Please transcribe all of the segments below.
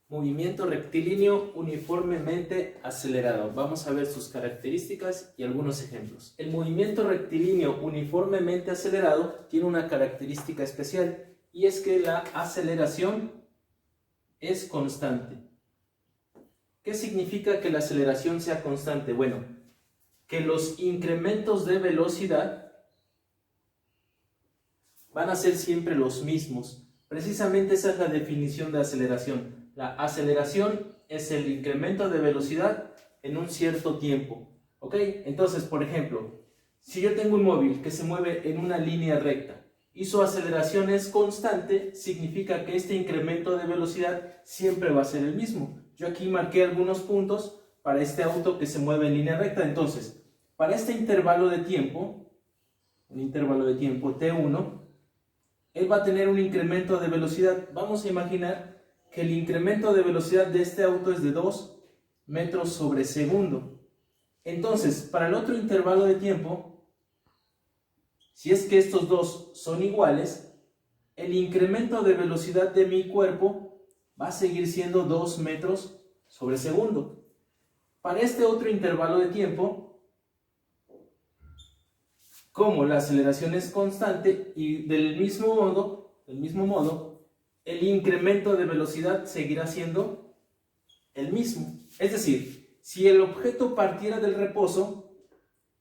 Movimiento rectilíneo uniformemente acelerado. Vamos a ver sus características y algunos ejemplos. El movimiento rectilíneo uniformemente acelerado tiene una característica especial y es que la aceleración es constante. ¿Qué significa que la aceleración sea constante? Bueno, que los incrementos de velocidad van a ser siempre los mismos. Precisamente esa es la definición de aceleración. La aceleración es el incremento de velocidad en un cierto tiempo. ¿Ok? Entonces, por ejemplo, si yo tengo un móvil que se mueve en una línea recta y su aceleración es constante, significa que este incremento de velocidad siempre va a ser el mismo. Yo aquí marqué algunos puntos para este auto que se mueve en línea recta. Entonces, para este intervalo de tiempo, un intervalo de tiempo T1, él va a tener un incremento de velocidad. Vamos a imaginar que el incremento de velocidad de este auto es de 2 metros sobre segundo. Entonces, para el otro intervalo de tiempo, si es que estos dos son iguales, el incremento de velocidad de mi cuerpo va a seguir siendo 2 metros sobre segundo. Para este otro intervalo de tiempo, como la aceleración es constante y del mismo modo, el incremento de velocidad seguirá siendo el mismo. Es decir, si el objeto partiera del reposo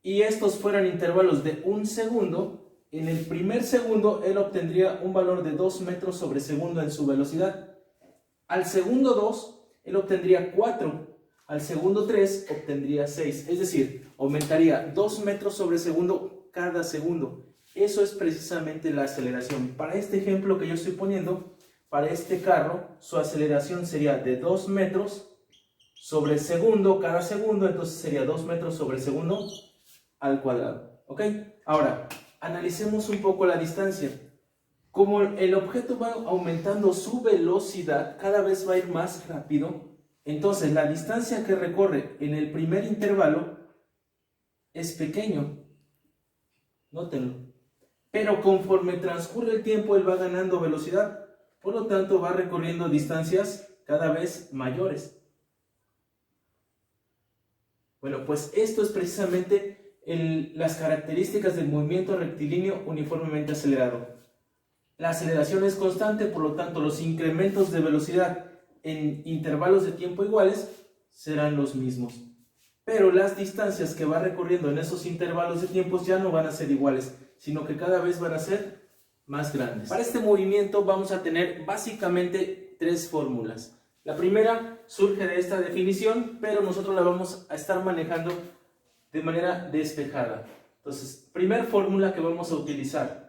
y estos fueran intervalos de 1 segundo, en el primer segundo él obtendría un valor de 2 metros sobre segundo en su velocidad. Al segundo 2, él obtendría 4. Al segundo 3, obtendría 6. Es decir, aumentaría 2 metros sobre segundo cada segundo. Eso es precisamente la aceleración. Para este ejemplo que yo estoy poniendo, para este carro, su aceleración sería de 2 metros sobre segundo cada segundo, entonces sería 2 metros sobre segundo al cuadrado. ¿Ok? Ahora, analicemos un poco la distancia. Como el objeto va aumentando su velocidad, cada vez va a ir más rápido, entonces la distancia que recorre en el primer intervalo es pequeño. Nótenlo. Pero conforme transcurre el tiempo, él va ganando velocidad. Por lo tanto, va recorriendo distancias cada vez mayores. Bueno, pues esto es precisamente las características del movimiento rectilíneo uniformemente acelerado. La aceleración es constante, por lo tanto, los incrementos de velocidad en intervalos de tiempo iguales serán los mismos. Pero las distancias que va recorriendo en esos intervalos de tiempos ya no van a ser iguales, sino que cada vez van a ser más grandes. Para este movimiento vamos a tener básicamente 3 fórmulas. La primera surge de esta definición, pero nosotros la vamos a estar manejando de manera despejada. Entonces, primera fórmula que vamos a utilizar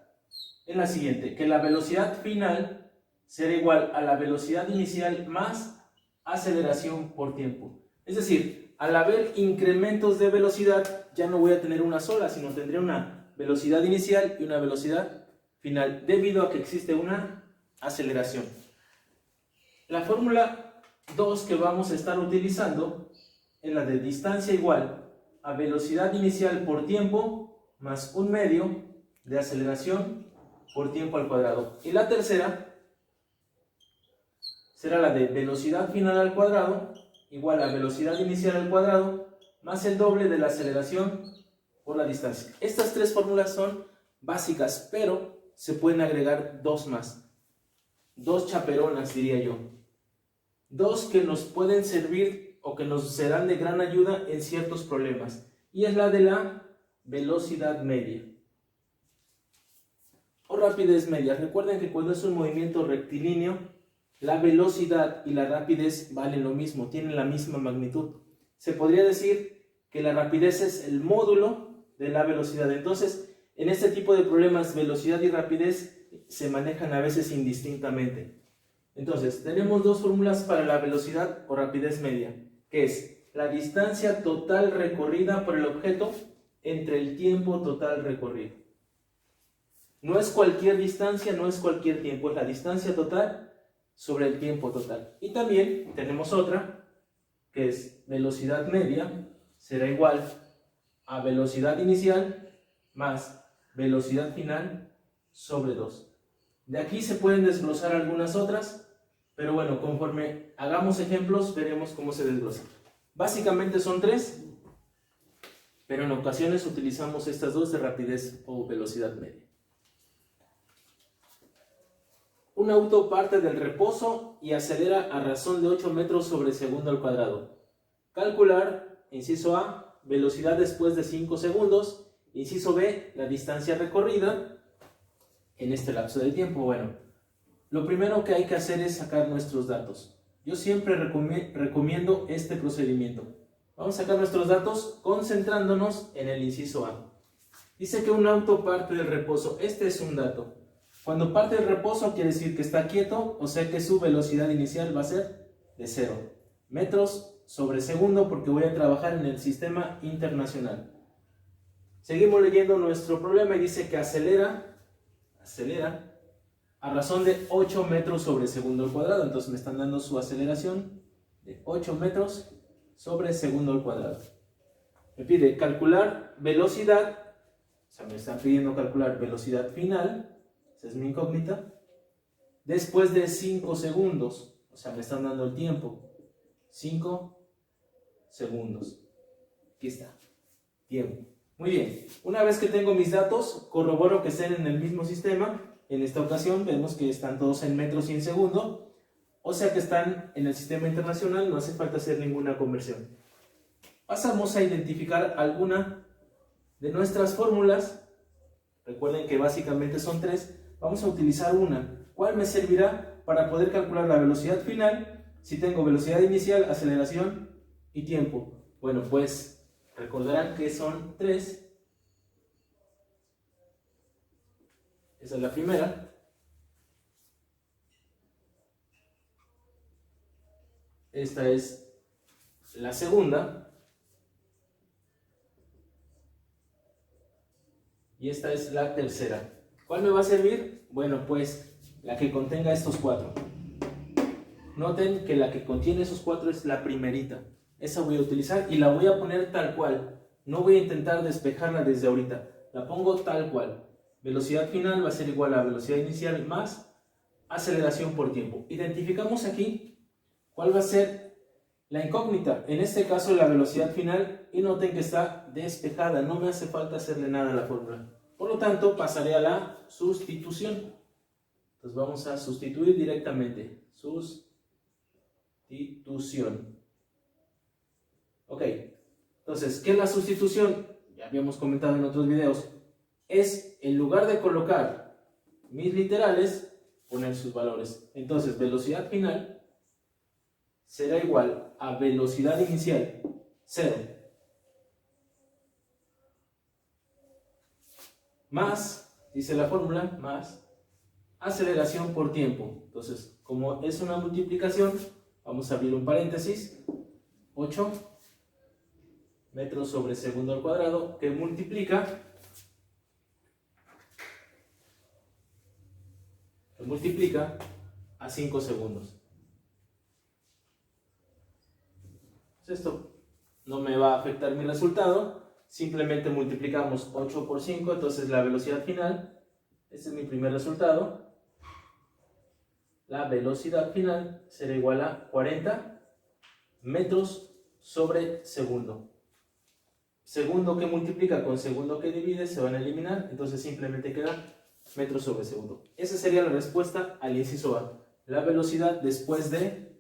es la siguiente, que la velocidad final será igual a la velocidad inicial más aceleración por tiempo. Es decir, al haber incrementos de velocidad, ya no voy a tener una sola, sino tendré una velocidad inicial y una velocidad final, debido a que existe una aceleración. La fórmula 2 que vamos a estar utilizando es la de distancia igual a velocidad inicial por tiempo más 1 medio de aceleración por tiempo al cuadrado. Y la tercera será la de velocidad final al cuadrado igual a velocidad inicial al cuadrado más el doble de la aceleración por la distancia. Estas 3 fórmulas son básicas, pero se pueden agregar 2 más. 2 chaperonas, diría yo. 2 que nos pueden servir o que nos serán de gran ayuda en ciertos problemas. Y es la de la velocidad media o rapidez media. Recuerden que cuando es un movimiento rectilíneo, la velocidad y la rapidez valen lo mismo, tienen la misma magnitud. Se podría decir que la rapidez es el módulo de la velocidad. Entonces, en este tipo de problemas, velocidad y rapidez se manejan a veces indistintamente. Entonces, tenemos 2 fórmulas para la velocidad o rapidez media, que es la distancia total recorrida por el objeto entre el tiempo total recorrido. No es cualquier distancia, no es cualquier tiempo, es la distancia total sobre el tiempo total. Y también tenemos otra, que es velocidad media, será igual a velocidad inicial más velocidad final sobre 2. De aquí se pueden desglosar algunas otras, Pero bueno, conforme hagamos ejemplos, veremos cómo se desglosa. Básicamente son 3, pero en ocasiones utilizamos estas 2 de rapidez o velocidad media. Un auto parte del reposo y acelera a razón de 8 metros sobre segundo al cuadrado. Calcular, inciso A, velocidad después de 5 segundos. Inciso B, la distancia recorrida en este lapso de tiempo. Bueno, lo primero que hay que hacer es sacar nuestros datos. Yo siempre recomiendo este procedimiento. Vamos a sacar nuestros datos concentrándonos en el inciso A. Dice que un auto parte del reposo. Este es un dato. Cuando parte del reposo quiere decir que está quieto, o sea que su velocidad inicial va a ser de 0 metros sobre segundo, porque voy a trabajar en el sistema internacional. Seguimos leyendo nuestro problema y dice que acelera a razón de 8 metros sobre segundo al cuadrado. Entonces me están dando su aceleración de 8 metros sobre segundo al cuadrado. Me pide calcular velocidad, o sea, me están pidiendo calcular velocidad final. Esa es mi incógnita. Después de 5 segundos, o sea, me están dando el tiempo. 5 segundos. Aquí está. Tiempo. Muy bien. Una vez que tengo mis datos, corroboro que estén en el mismo sistema. En esta ocasión vemos que están todos en metros y en segundo. O sea que están en el sistema internacional, no hace falta hacer ninguna conversión. Pasamos a identificar alguna de nuestras fórmulas. Recuerden que básicamente son 3. Vamos a utilizar una. ¿Cuál me servirá para poder calcular la velocidad final si tengo velocidad inicial, aceleración y tiempo? Bueno, pues recordarán que son 3. Esa es la primera. Esta es la segunda. Y esta es la tercera. ¿Cuál me va a servir? Bueno, pues la que contenga estos 4. Noten que la que contiene esos 4 es la primerita. Esa voy a utilizar y la voy a poner tal cual. No voy a intentar despejarla desde ahorita. La pongo tal cual. Velocidad final va a ser igual a velocidad inicial más aceleración por tiempo. Identificamos aquí cuál va a ser la incógnita. En este caso la velocidad final, y noten que está despejada. No me hace falta hacerle nada a la fórmula. Por lo tanto, pasaré a la sustitución. Entonces vamos a sustituir directamente. Sustitución. Ok. Entonces, ¿qué es la sustitución? Ya habíamos comentado en otros videos. Es, en lugar de colocar mis literales, poner sus valores. Entonces, velocidad final será igual a velocidad inicial, 0. Más, dice la fórmula, más aceleración por tiempo. Entonces, como es una multiplicación, vamos a abrir un paréntesis. 8 metros sobre segundo al cuadrado, que multiplica a 5 segundos. Esto no me va a afectar mi resultado. Simplemente multiplicamos 8 por 5, entonces la velocidad final, este es mi primer resultado, la velocidad final será igual a 40 metros sobre segundo. Segundo que multiplica con segundo que divide se van a eliminar, entonces simplemente queda metros sobre segundo. Esa sería la respuesta al inciso A, la velocidad después de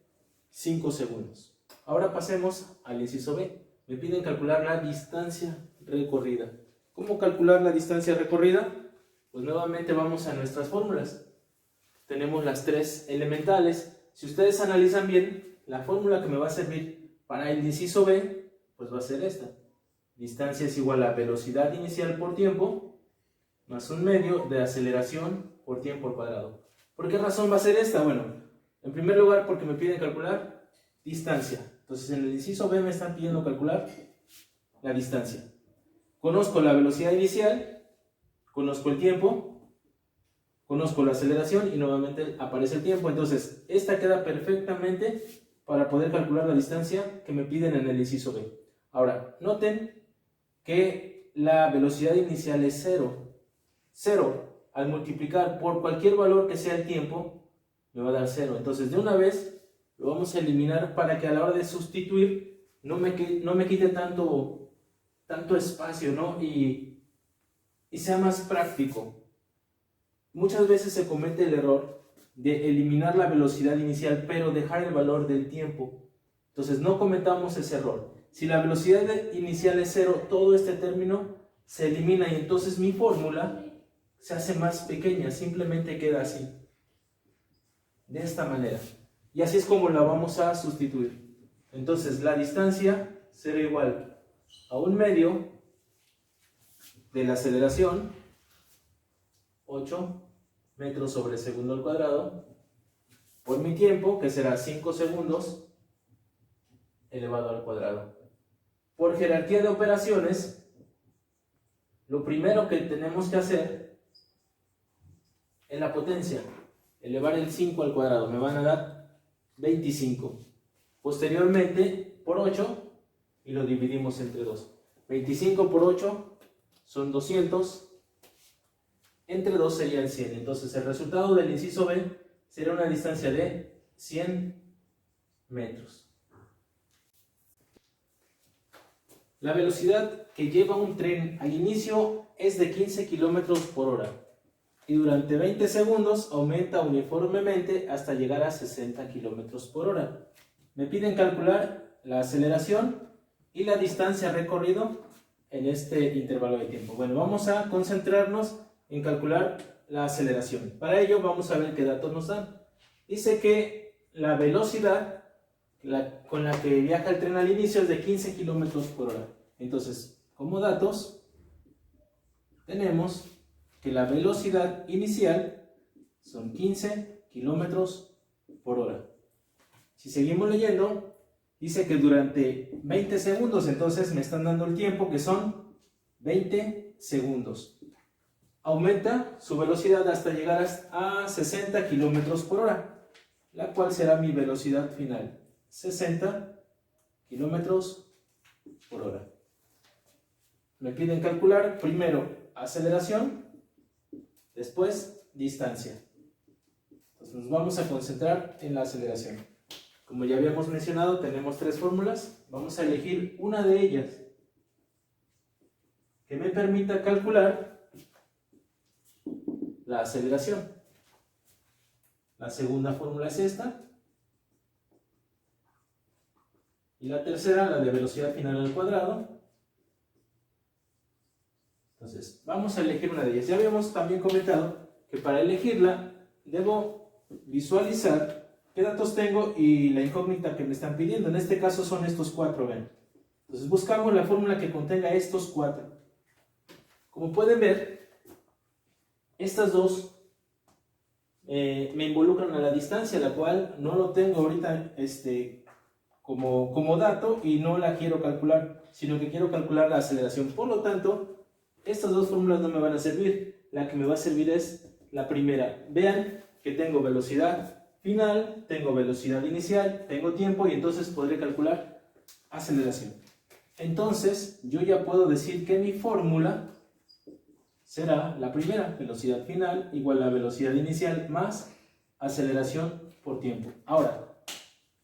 5 segundos. Ahora pasemos al inciso B. Me piden calcular la distancia recorrida. ¿Cómo calcular la distancia recorrida? Pues nuevamente vamos a nuestras fórmulas. Tenemos las 3 elementales. Si ustedes analizan bien, la fórmula que me va a servir para el inciso B, pues va a ser esta. Distancia es igual a velocidad inicial por tiempo, más un medio de aceleración por tiempo al cuadrado. ¿Por qué razón va a ser esta? Bueno, en primer lugar porque me piden calcular distancia. Entonces en el inciso B me están pidiendo calcular la distancia. Conozco la velocidad inicial, conozco el tiempo, conozco la aceleración y nuevamente aparece el tiempo. Entonces esta queda perfectamente para poder calcular la distancia que me piden en el inciso B. Ahora, noten que la velocidad inicial es 0. 0 al multiplicar por cualquier valor que sea el tiempo me va a dar 0. Entonces de una vez lo vamos a eliminar para que a la hora de sustituir no me quite tanto espacio, ¿no? Y sea más práctico. Muchas veces se comete el error de eliminar la velocidad inicial, pero dejar el valor del tiempo. Entonces no cometamos ese error. Si la velocidad inicial es 0, todo este término se elimina y entonces mi fórmula se hace más pequeña, simplemente queda así, de esta manera. Y así es como la vamos a sustituir. Entonces la distancia será igual a 1/2 de la aceleración, 8 metros sobre segundo al cuadrado, por mi tiempo, que será 5 segundos, elevado al cuadrado. Por jerarquía de operaciones, lo primero que tenemos que hacer es la potencia. Elevar el 5 al cuadrado, me van a dar 25. Posteriormente, por 8, y lo dividimos entre 2. 25 por 8 son 200. Entre 2 serían 100. Entonces el resultado del inciso B será una distancia de 100 metros. La velocidad que lleva un tren al inicio es de 15 km por hora y durante 20 segundos aumenta uniformemente hasta llegar a 60 km por hora. Me piden calcular la aceleración y la distancia recorrido en este intervalo de tiempo. Bueno, vamos a concentrarnos en calcular la aceleración. Para ello vamos a ver qué datos nos dan. Dice que la velocidad con la que viaja el tren al inicio es de 15 km por hora. Entonces, como datos, tenemos que la velocidad inicial son 15 km por hora. Si seguimos leyendo, dice que durante 20 segundos, entonces me están dando el tiempo que son 20 segundos. Aumenta su velocidad hasta llegar a 60 km por hora, la cual será mi velocidad final, 60 km por hora. Me piden calcular primero aceleración, después distancia. Entonces nos vamos a concentrar en la aceleración. Como ya habíamos mencionado, tenemos 3 fórmulas. Vamos a elegir una de ellas que me permita calcular la aceleración. La segunda fórmula es esta. Y la tercera, la de velocidad final al cuadrado. Entonces, vamos a elegir una de ellas. Ya habíamos también comentado que para elegirla debo visualizar qué datos tengo y la incógnita que me están pidiendo. En este caso son estos 4, ¿ven? Entonces buscamos la fórmula que contenga estos 4. Como pueden ver, estas dos me involucran a la distancia, la cual no lo tengo ahorita como dato y no la quiero calcular, sino que quiero calcular la aceleración. Por lo tanto, estas dos fórmulas no me van a servir. La que me va a servir es la primera. Vean que tengo velocidad final, tengo velocidad inicial, tengo tiempo y entonces podré calcular aceleración. Entonces, yo ya puedo decir que mi fórmula será la primera, velocidad final igual a velocidad inicial más aceleración por tiempo. Ahora,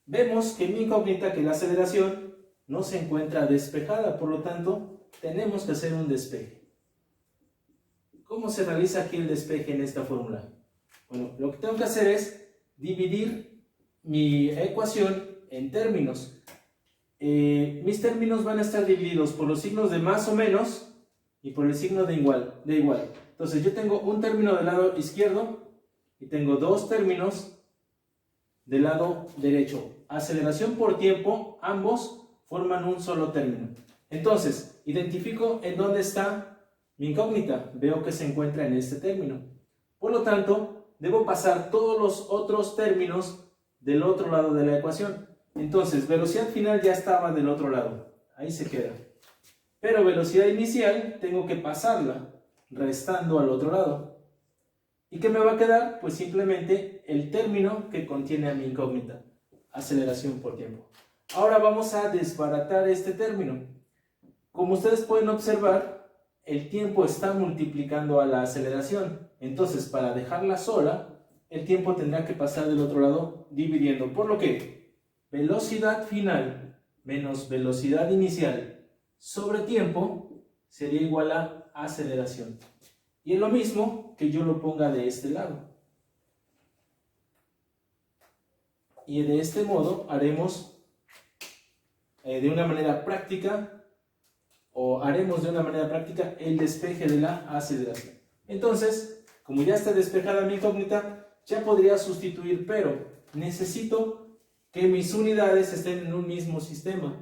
vemos que mi incógnita, que la aceleración no se encuentra despejada, por lo tanto, tenemos que hacer un despeje. ¿Cómo se realiza aquí el despeje en esta fórmula? Bueno, lo que tengo que hacer es dividir mi ecuación en términos. Mis términos van a estar divididos por los signos de más o menos y por el signo de igual. Entonces yo tengo un término del lado izquierdo y tengo 2 términos del lado derecho. Aceleración por tiempo, ambos forman un solo término. Entonces, identifico en dónde está mi incógnita. Veo que se encuentra en este término. Por lo tanto, debo pasar todos los otros términos del otro lado de la ecuación. Entonces, velocidad final ya estaba del otro lado. Ahí se queda. Pero velocidad inicial tengo que pasarla restando al otro lado. ¿Y qué me va a quedar? Pues simplemente el término que contiene a mi incógnita. Aceleración por tiempo. Ahora vamos a desbaratar este término. Como ustedes pueden observar, el tiempo está multiplicando a la aceleración. Entonces, para dejarla sola, el tiempo tendrá que pasar del otro lado dividiendo. Por lo que velocidad final menos velocidad inicial sobre tiempo sería igual a aceleración. Y es lo mismo que yo lo ponga de este lado. Y de este modo haremos de una manera práctica el despeje de la aceleración. Entonces, como ya está despejada mi incógnita, ya podría sustituir, pero necesito que mis unidades estén en un mismo sistema.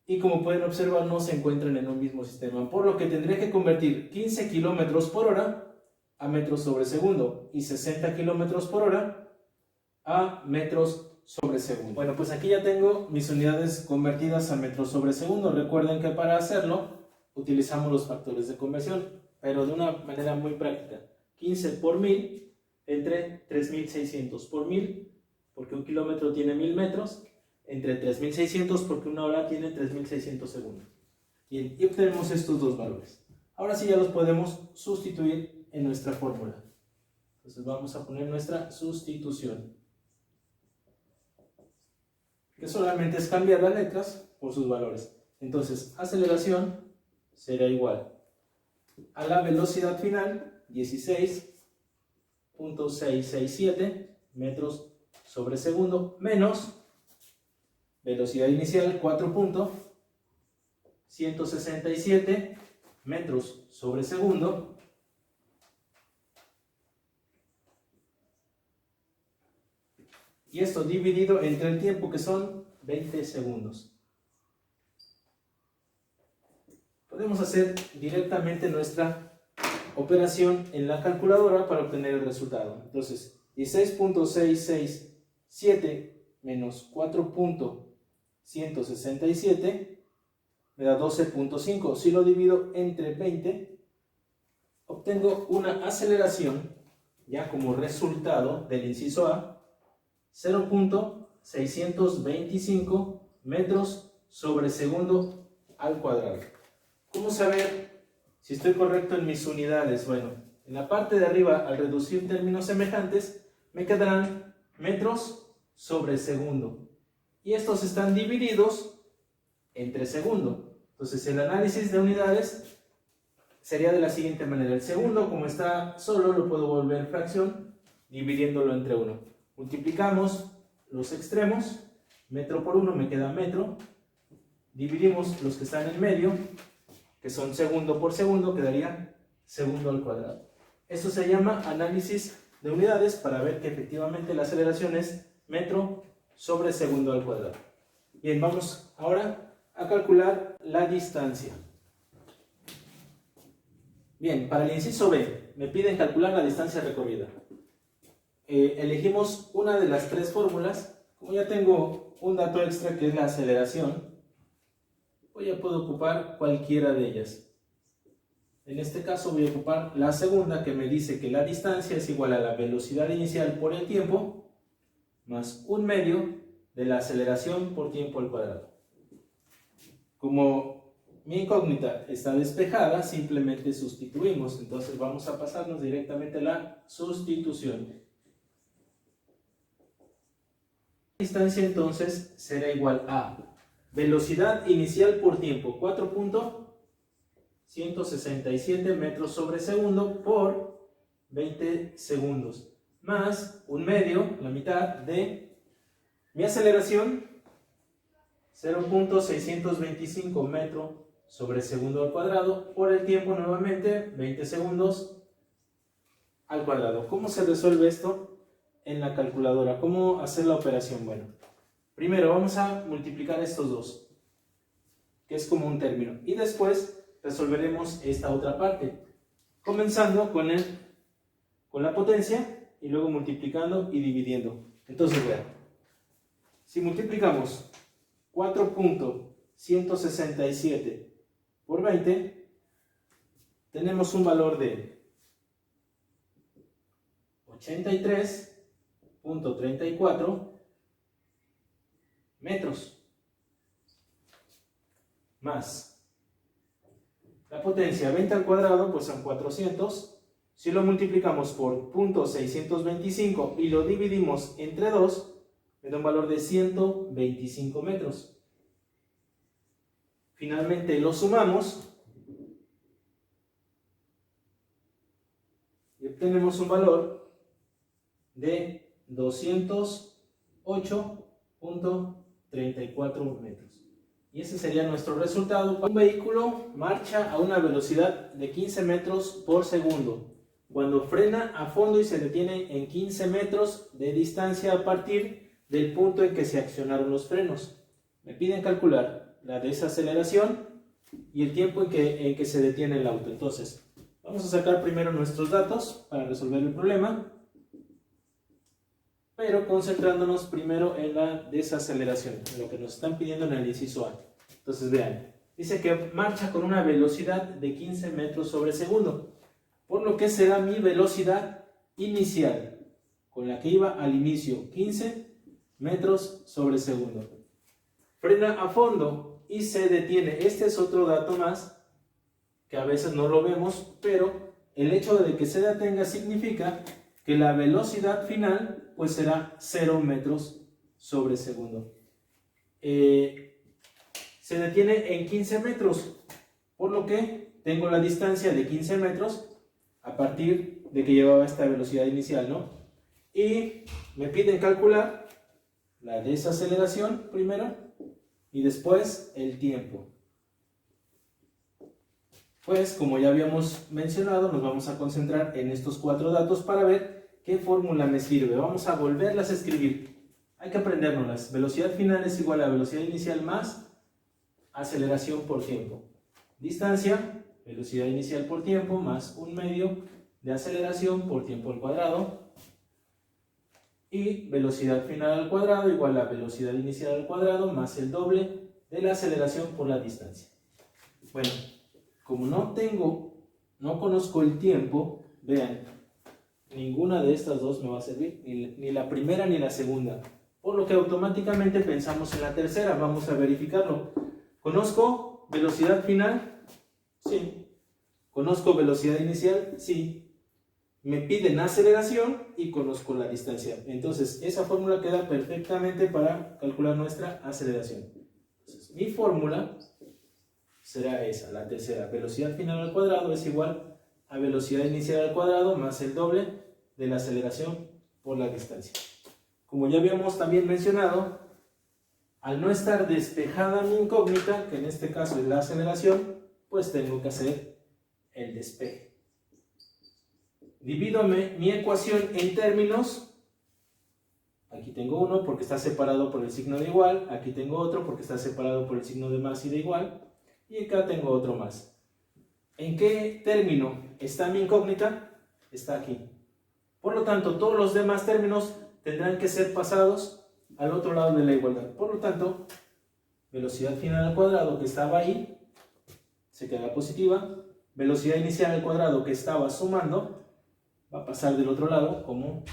Y como pueden observar, no se encuentran en un mismo sistema, por lo que tendré que convertir 15 km por hora a metros sobre segundo y 60 km por hora a metros sobre segundo. Bueno, pues aquí ya tengo mis unidades convertidas a metros sobre segundo. Recuerden que para hacerlo utilizamos los factores de conversión, pero de una manera muy práctica. 15 por 1000 entre 3600 por 1000, porque un kilómetro tiene 1000 metros, entre 3600 porque una hora tiene 3600 segundos. Bien, y obtenemos estos dos valores. Ahora sí ya los podemos sustituir en nuestra fórmula. Entonces vamos a poner nuestra sustitución, que solamente es cambiar las letras por sus valores. Entonces, aceleración será igual a la velocidad final, 16.667 metros sobre segundo, menos velocidad inicial, 4.167 metros sobre segundo, y esto dividido entre el tiempo, que son 20 segundos. Podemos hacer directamente nuestra operación en la calculadora para obtener el resultado. Entonces, 16.667 menos 4.167 me da 12.5. Si lo divido entre 20, obtengo una aceleración, ya como resultado del inciso A, 0.625 metros sobre segundo al cuadrado. ¿Cómo saber si estoy correcto en mis unidades? Bueno, en la parte de arriba, al reducir términos semejantes, me quedarán metros sobre segundo. Y estos están divididos entre segundo. Entonces, el análisis de unidades sería de la siguiente manera. El segundo, como está solo, lo puedo volver fracción dividiéndolo entre 1. Multiplicamos los extremos, metro por 1 me queda metro, dividimos los que están en medio, que son segundo por segundo, quedaría segundo al cuadrado. Esto se llama análisis de unidades para ver que efectivamente la aceleración es metro sobre segundo al cuadrado. Bien, vamos ahora a calcular la distancia. Bien, para el inciso B me piden calcular la distancia recorrida. Elegimos una de las tres fórmulas. Como ya tengo un dato extra que es la aceleración, pues ya puedo ocupar cualquiera de ellas. En este caso voy a ocupar la segunda, que me dice que la distancia es igual a la velocidad inicial por el tiempo más 1/2 de la aceleración por tiempo al cuadrado. Como mi incógnita está despejada, simplemente sustituimos. Entonces vamos a pasarnos directamente a la sustitución. La distancia entonces será igual a velocidad inicial por tiempo, 4.167 metros sobre segundo por 20 segundos, más 1/2, la mitad de mi aceleración, 0.625 metros sobre segundo al cuadrado, por el tiempo nuevamente, 20 segundos al cuadrado. ¿Cómo se resuelve esto en la calculadora? ¿Cómo hacer la operación? Bueno, primero vamos a multiplicar estos dos, que es como un término, y después resolveremos esta otra parte, comenzando con la potencia y luego multiplicando y dividiendo. Entonces vean, si multiplicamos 4.167 por 20, tenemos un valor de 83.34 metros, más la potencia 20 al cuadrado, pues son 400 Si lo multiplicamos por 0.625 y lo dividimos entre 2, me da un valor de 125 metros. Finalmente lo sumamos y obtenemos un valor de 208.34 metros. Y ese sería nuestro resultado. Un vehículo marcha a una velocidad de 15 metros por segundo. Cuando frena a fondo y se detiene en 15 metros de distancia a partir del punto en que se accionaron los frenos. Me piden calcular la desaceleración y el tiempo en que se detiene el auto. Entonces, vamos a sacar primero nuestros datos para resolver el problema, pero concentrándonos primero en la desaceleración, en lo que nos están pidiendo en el inciso A. Entonces vean, dice que marcha con una velocidad de 15 metros sobre segundo, por lo que será mi velocidad inicial, con la que iba al inicio, 15 metros sobre segundo. Frena a fondo y se detiene. Este es otro dato más que a veces no lo vemos, pero el hecho de que se detenga significa que la velocidad final pues será 0 metros sobre segundo. Se detiene en 15 metros, por lo que tengo la distancia de 15 metros a partir de que llevaba esta velocidad inicial, ¿no? Y me piden calcular la desaceleración primero y después el tiempo. Pues como ya habíamos mencionado, nos vamos a concentrar en estos 4 datos para ver qué fórmula me sirve. Vamos a volverlas a escribir. Hay que aprendérnoslas. Velocidad final es igual a velocidad inicial más aceleración por tiempo. Distancia, velocidad inicial por tiempo más un medio de aceleración por tiempo al cuadrado. Y velocidad final al cuadrado igual a velocidad inicial al cuadrado más el doble de la aceleración por la distancia. Bueno, como no conozco el tiempo, vean, ninguna de estas dos me va a servir, ni la primera ni la segunda. Por lo que automáticamente pensamos en la tercera. Vamos a verificarlo. ¿Conozco velocidad final? Sí. ¿Conozco velocidad inicial? Sí. Me piden aceleración y conozco la distancia. Entonces, esa fórmula queda perfectamente para calcular nuestra aceleración. Entonces, mi fórmula será esa, la tercera. Velocidad final al cuadrado es igual a velocidad inicial al cuadrado más el doble de la aceleración por la distancia. Como ya habíamos también mencionado, al no estar despejada mi incógnita, que en este caso es la aceleración, pues tengo que hacer el despeje. Divido mi ecuación en términos. Aquí tengo uno porque está separado por el signo de igual, aquí tengo otro porque está separado por el signo de más y de igual, y acá tengo otro más. ¿En qué término está mi incógnita? Está aquí. Por lo tanto, todos los demás términos tendrán que ser pasados al otro lado de la igualdad. Por lo tanto, velocidad final al cuadrado que estaba ahí se queda positiva. Velocidad inicial al cuadrado que estaba sumando va a pasar del otro lado como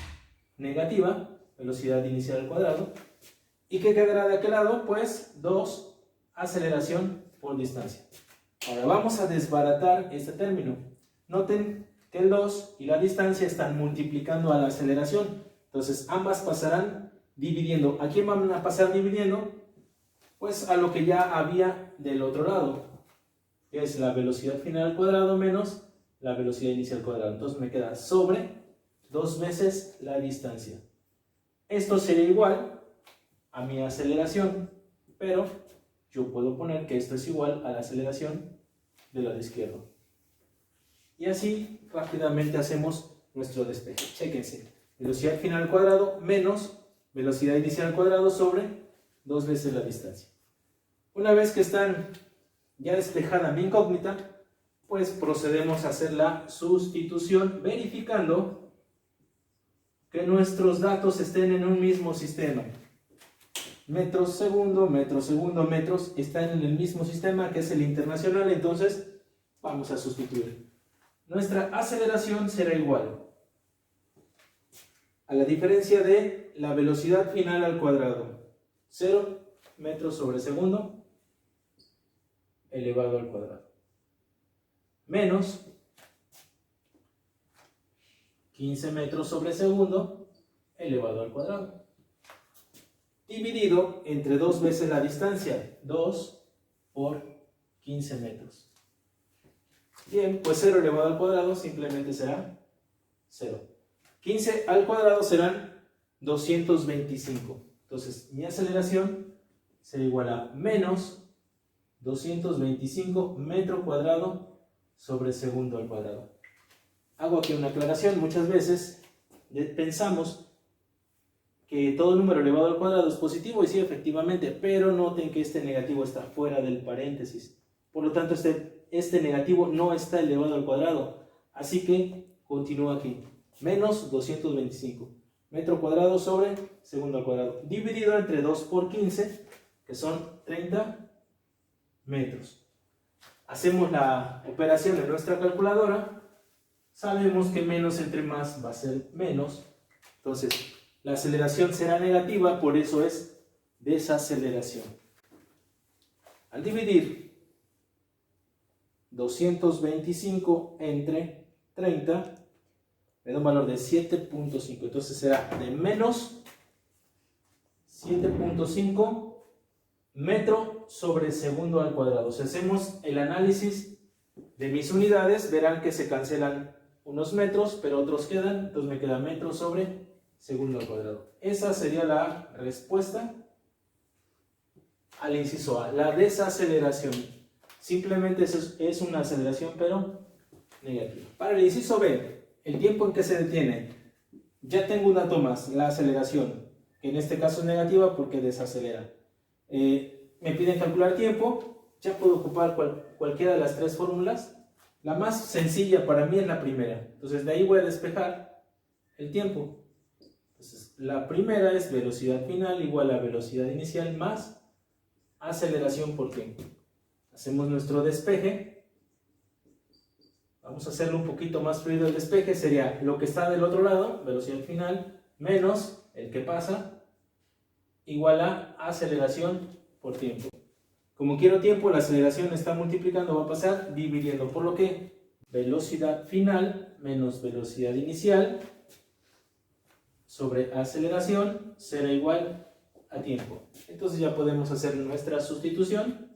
negativa. Velocidad inicial al cuadrado. ¿Y qué quedará de aquel lado? Pues 2 aceleración por distancia. Ahora vamos a desbaratar este término. Noten que el 2 y la distancia están multiplicando a la aceleración. Entonces ambas pasarán dividiendo. ¿A quién van a pasar dividiendo? Pues a lo que ya había del otro lado, que es la velocidad final al cuadrado menos la velocidad inicial al cuadrado. Entonces me queda sobre 2 veces la distancia. Esto sería igual a mi aceleración, pero yo puedo poner que esto es igual a la aceleración del lado izquierdo. Y así rápidamente hacemos nuestro despeje. Chéquense. Velocidad final al cuadrado menos velocidad inicial al cuadrado sobre 2 veces la distancia. Una vez que están ya despejada mi incógnita, pues procedemos a hacer la sustitución verificando que nuestros datos estén en un mismo sistema. Metros segundo, metros, están en el mismo sistema que es el internacional, entonces vamos a sustituir. Nuestra aceleración será igual a la diferencia de la velocidad final al cuadrado, 0 metros sobre segundo elevado al cuadrado, menos 15 metros sobre segundo elevado al cuadrado. Dividido entre 2 veces la distancia, 2 por 15 metros. Bien, pues 0 elevado al cuadrado simplemente será 0. 15 al cuadrado serán 225. Entonces, mi aceleración será igual a menos 225 metro cuadrado sobre segundo al cuadrado. Hago aquí una aclaración. Muchas veces pensamos que todo número elevado al cuadrado es positivo, y sí, efectivamente, pero noten que este negativo está fuera del paréntesis. Por lo tanto, este negativo no está elevado al cuadrado. Así que continúa aquí. Menos 225 metro cuadrado sobre segundo al cuadrado. Dividido entre 2 por 15, que son 30 metros. Hacemos la operación en nuestra calculadora. Sabemos que menos entre más va a ser menos. Entonces, la aceleración será negativa, por eso es desaceleración. Al dividir 225 entre 30, me da un valor de 7.5. Entonces será de menos 7.5 metro sobre segundo al cuadrado. Si hacemos el análisis de mis unidades, verán que se cancelan unos metros, pero otros quedan. Entonces me queda metro sobre segundo al cuadrado. Esa sería la respuesta al inciso A, la desaceleración. Simplemente es una aceleración, pero negativa. Para el inciso B, el tiempo en que se detiene. Ya tengo un dato más, la aceleración, que en este caso es negativa porque desacelera. Me piden calcular tiempo. Ya puedo ocupar cualquiera de las tres fórmulas. La más sencilla para mí es la primera. Entonces de ahí voy a despejar el tiempo. Entonces, la primera es velocidad final igual a velocidad inicial más aceleración por tiempo. Hacemos nuestro despeje. Vamos a hacerlo un poquito más fluido el despeje. Sería lo que está del otro lado, velocidad final, menos el que pasa, igual a aceleración por tiempo. Como quiero tiempo, la aceleración está multiplicando, va a pasar dividiendo. Por lo que velocidad final menos velocidad inicial sobre aceleración será igual a tiempo. Entonces ya podemos hacer nuestra sustitución.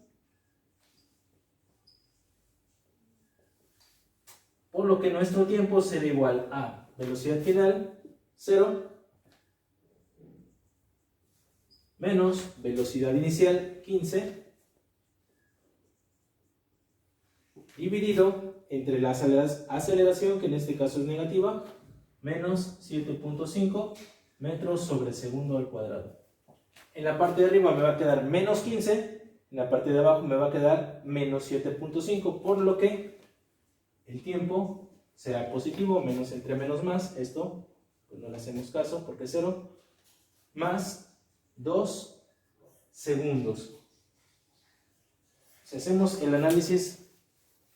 Por lo que nuestro tiempo será igual a velocidad final 0 menos velocidad inicial 15 dividido entre la aceleración, que en este caso es negativa, menos 7.5 metros sobre segundo al cuadrado. En la parte de arriba me va a quedar menos 15, en la parte de abajo me va a quedar menos 7.5, por lo que el tiempo será positivo, menos entre menos más, esto pues no le hacemos caso porque es 0, más 2 segundos. Si hacemos el análisis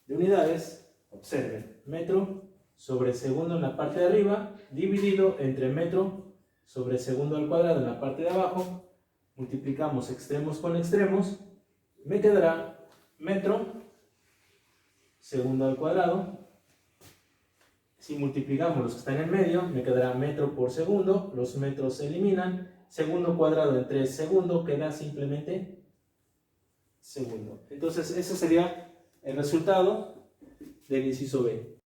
de unidades, observen, metro sobre segundo en la parte de arriba, dividido entre metro sobre segundo al cuadrado en la parte de abajo, multiplicamos extremos con extremos, me quedará metro segundo al cuadrado. Si multiplicamos los que están en medio, me quedará metro por segundo, los metros se eliminan, segundo cuadrado entre segundo queda simplemente segundo. Entonces ese sería el resultado del inciso B.